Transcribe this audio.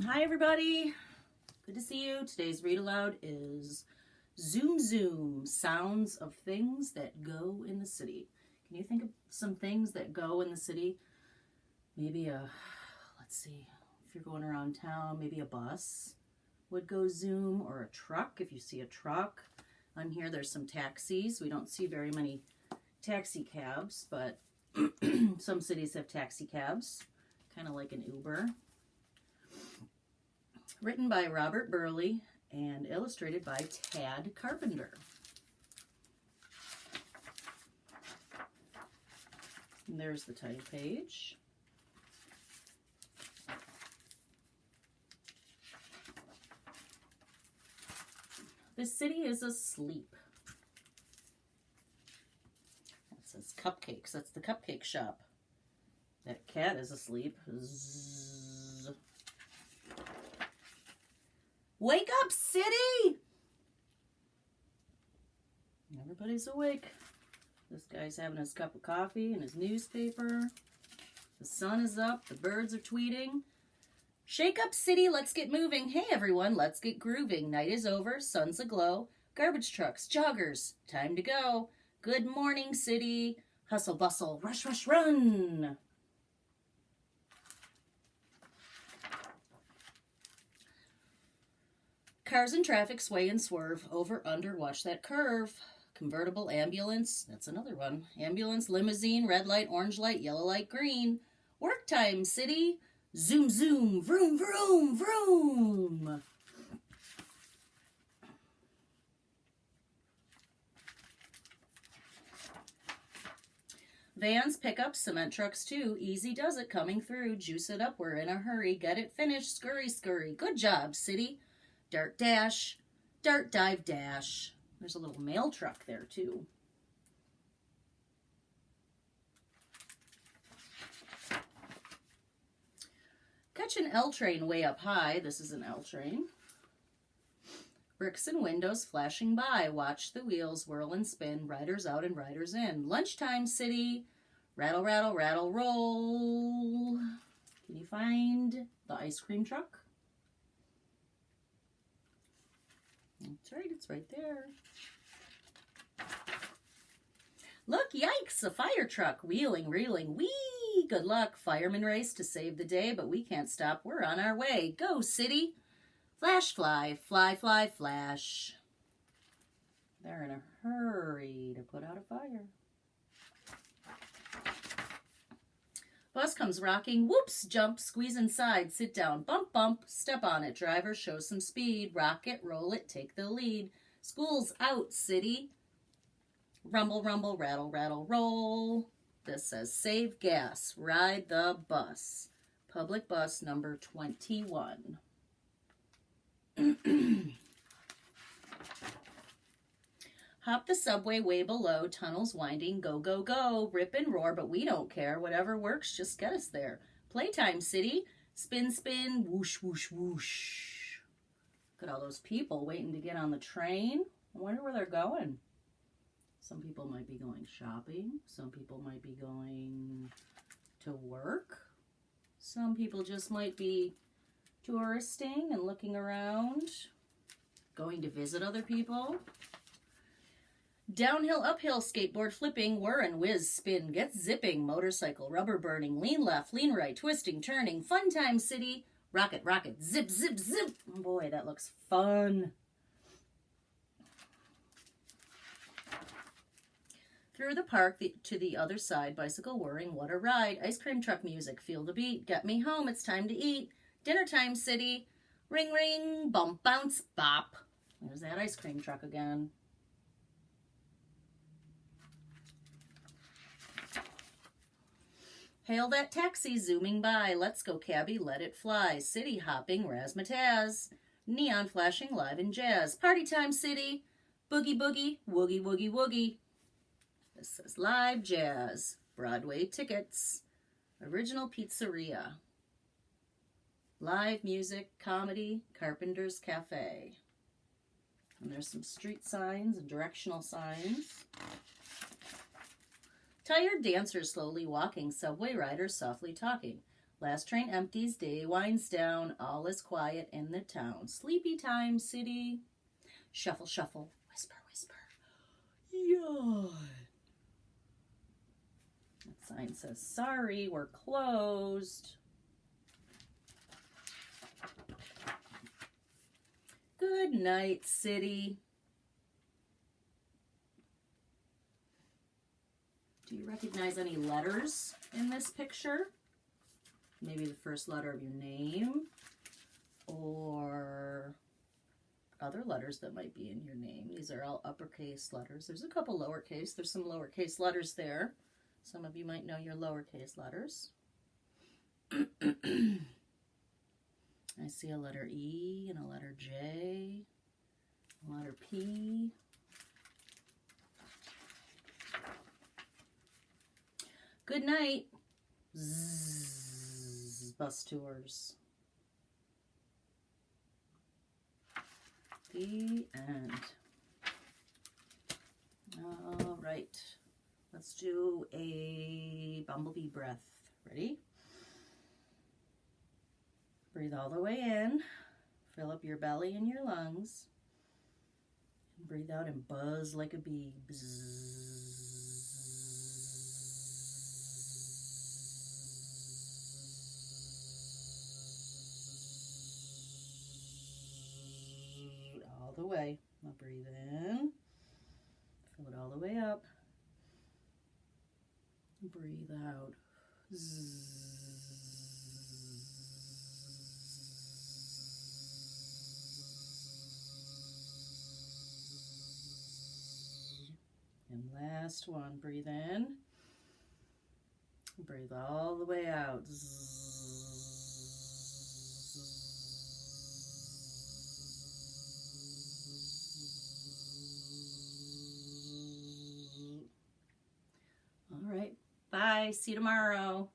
Hi everybody, good to see you. Today's read aloud is Zoom Zoom, Sounds of Things That Go in the City. Can you think of some things that go in the city? Maybe let's see, if you're going around town, maybe a bus would go zoom, or a truck if you see a truck. On here there's some taxis. We don't see very many taxi cabs, but some cities have taxi cabs, kind of like an Uber. Written by Robert Burley and illustrated by Tad Carpenter. And there's the title page. The city is asleep. It says cupcakes. That's the cupcake shop. That cat is asleep. Zzz. Wake up, city! Everybody's awake. This guy's having his cup of coffee and his newspaper. The sun is up. The birds are tweeting. Shake up, city. Let's get moving. Hey, everyone. Let's get grooving. Night is over. Sun's aglow. Garbage trucks. Joggers. Time to go. Good morning, city. Hustle, bustle. Rush, rush, run. Cars in traffic sway and swerve. Over, under, watch that curve. Convertible ambulance. That's another one. Ambulance, limousine, red light, orange light, yellow light, green. Work time, city. Zoom, zoom, vroom, vroom, vroom. Vans, pickups, cement trucks too. Easy does it coming through. Juice it up, we're in a hurry. Get it finished, scurry, scurry. Good job, city. Dart dash, dart dive dash. There's a little mail truck there too. Catch an L train way up high. This is an L train. Bricks and windows flashing by. Watch the wheels whirl and spin. Riders out and riders in. Lunchtime, city. Rattle, rattle, rattle, roll. Can you find the ice cream truck? That's right, it's right there. Look, yikes, a fire truck. Wheeling, reeling, whee! Good luck. Fireman race to save the day, but we can't stop. We're on our way. Go, city. Flash, fly, fly, fly, flash. They're in a hurry to put out a fire. Bus comes rocking. Whoops, jump, squeeze inside, sit down, bump, bump, step on it. Driver, show some speed. Rock it, roll it, take the lead. School's out, city. Rumble, rumble, rattle, rattle, roll. This says save gas, ride the bus. Public bus number 21. Hop the subway way below, tunnels winding, go, go, go. Rip and roar, but we don't care. Whatever works, just get us there. Playtime, city. Spin, spin, whoosh, whoosh, whoosh. Look at all those people waiting to get on the train. I wonder where they're going. Some people might be going shopping. Some people might be going to work. Some people just might be touristing and looking around. Going to visit other people. Downhill, uphill, skateboard flipping, whir and whiz, spin, get zipping, motorcycle, rubber burning, lean left, lean right, twisting, turning, fun time, city, rocket, rocket, zip, zip, zip. Oh boy, that looks fun. Through the park to the other side, bicycle whirring, what a ride. Ice cream truck music, feel the beat. Get me home, it's time to eat. Dinner time, city. Ring, ring, bump, bounce, bop. There's that ice cream truck again. Hail that taxi zooming by. Let's go, cabbie, let it fly. City hopping, razzmatazz. Neon flashing, live in jazz. Party time, city. Boogie, boogie, woogie, woogie, woogie. This says live jazz, Broadway tickets, original pizzeria, live music, comedy, Carpenter's Cafe. And there's some street signs and directional signs. Tired dancers slowly walking, subway riders softly talking. Last train empties, day winds down, all is quiet in the town. Sleepy time, city. Shuffle, shuffle, whisper, whisper. Yawn. That sign says, sorry, we're closed. Good night, city. Do you recognize any letters in this picture? Maybe the first letter of your name or other letters that might be in your name. These are all uppercase letters. There's a couple lowercase. There's some lowercase letters there. Some of you might know your lowercase letters. I see a letter E and a letter J, a letter P. Good night. Zzz, bus tours. The end. All right. Let's do a bumblebee breath. Ready? Breathe all the way in. Fill up your belly and your lungs. And breathe out and buzz like a bee. Bzzz. All the way. Now breathe in. Fill it all the way up. Breathe out. And last one, breathe in. Breathe all the way out. All right. Bye. See you tomorrow.